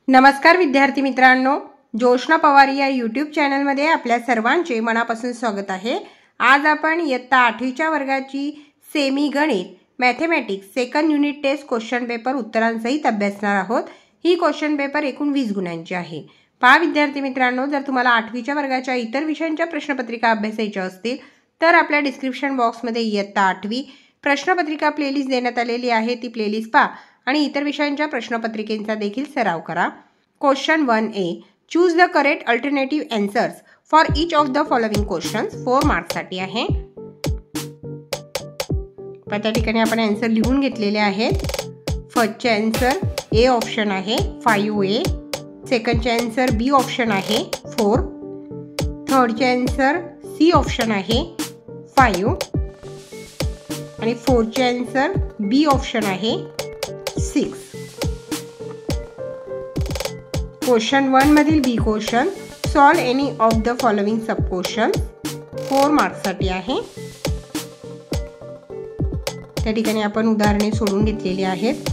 नमस्कार विद्यार्थी मित्रांनो, जोशना पवार या यूट्यूब चॅनलमध्ये आपल्या सर्वांचे मनापासून स्वागत आहे। आज आपण इयत्ता 8वीच्या वर्गाची सेमी गणित mathematics second unit test question paper उत्तरांसहित अभ्यासणार आहोत। ही क्वेश्चन पेपर एकूण 20 गुणांची आहे। पहा विद्यार्थी मित्रांनो, जर तुम्हाला 8वीच्या वर्गाच्या इतर विषयांच्या प्रश्नपत्रिका अभ्यासायच्या असतील तर आपल्या डिस्क्रिप्शन बॉक्समध्ये इयत्ता 8वी प्रश्नपत्रिका प्लेलिस्ट देण्यात आलेली आहे। ती प्लेलिस्ट पहा आणि इतर विषयांच्या प्रश्नपत्रिकेचा देखील सराव करा। Question 1A, choose the correct alternative answers for each of the following questions 4 marks साठी आहे। त्या ठिकाणी आपण आन्सर लिहून घेतलेले आहेत। फर्स्टचे आन्सर ए ऑप्शन आहे 5A, सेकंडचे आन्सर बी ऑप्शन आहे 4, थर्डचे आन्सर सी ऑप्शन आहे 5 आणि फोर्थचे आन्सर बी ऑप्शन आहे 6। क्वेश्चन 1 मधील B question, solve any of the following sub question 4 marks साठी आहे। त्या ठिकाणी आपण उदाहरणे सोडून घेतलेली आहेत।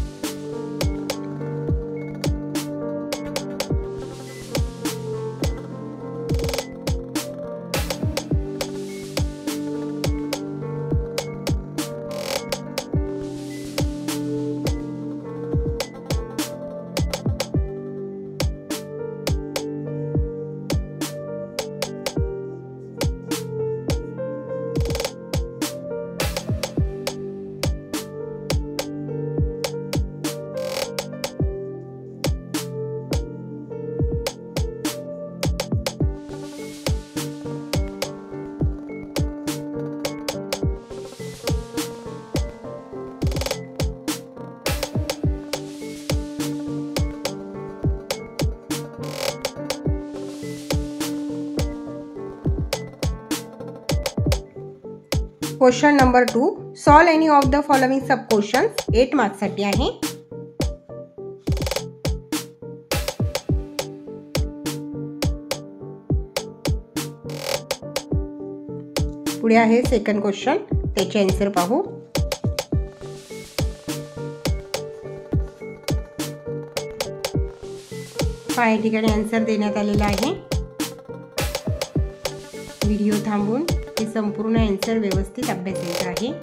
Question number 2, solve any of the following sub questions 8 marks साठी आहे। पुढे आहे सेकंड क्वेश्चन, त्याचे आन्सर पाहू। या ठिकाणी आन्सर देण्यात आलेला आहे। व्हिडिओ थांबवून हे संपूर्ण आन्सर व्यवस्थित अभ्यासायचा आहे।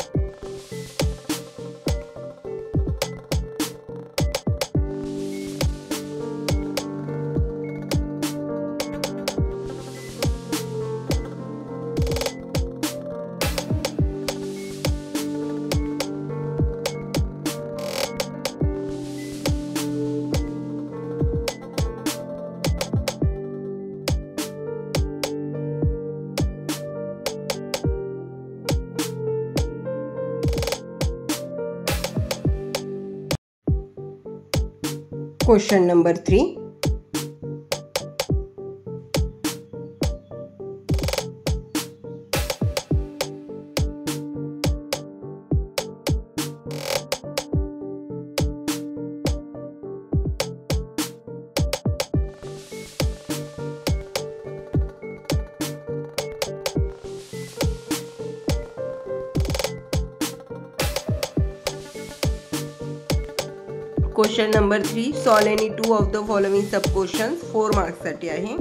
Question number 3, question number 3, solve any 2 of the following sub questions 4 marks साठी आहे।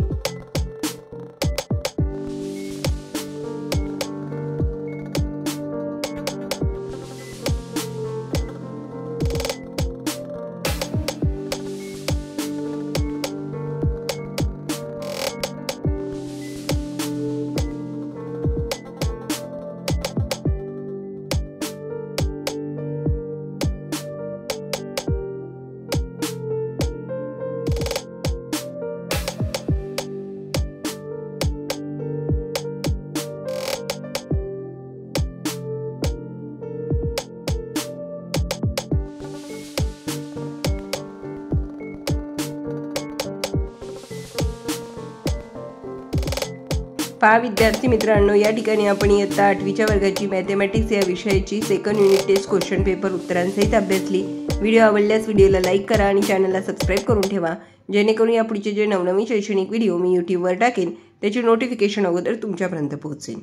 पहा विद्यार्थी मित्रांनो, या ठिकाणी आपण इयत्ता 8वीच्या वर्गाची मॅथेमॅटिक्स या विषयाची second unit test question paper उत्तरांसहित अभ्यासली। व्हिडिओ आवडल्यास व्हिडिओला लाईक करा आणि चॅनलला सबस्क्राइब करून ठेवा, जेणेकरून यापुढचे जे नवनवीन शैक्षणिक व्हिडिओ मी यूट्यूबवर टाकेन त्याची नोटिफिकेशन अगोदर तुमच्यापर्यंत पोहोचेल।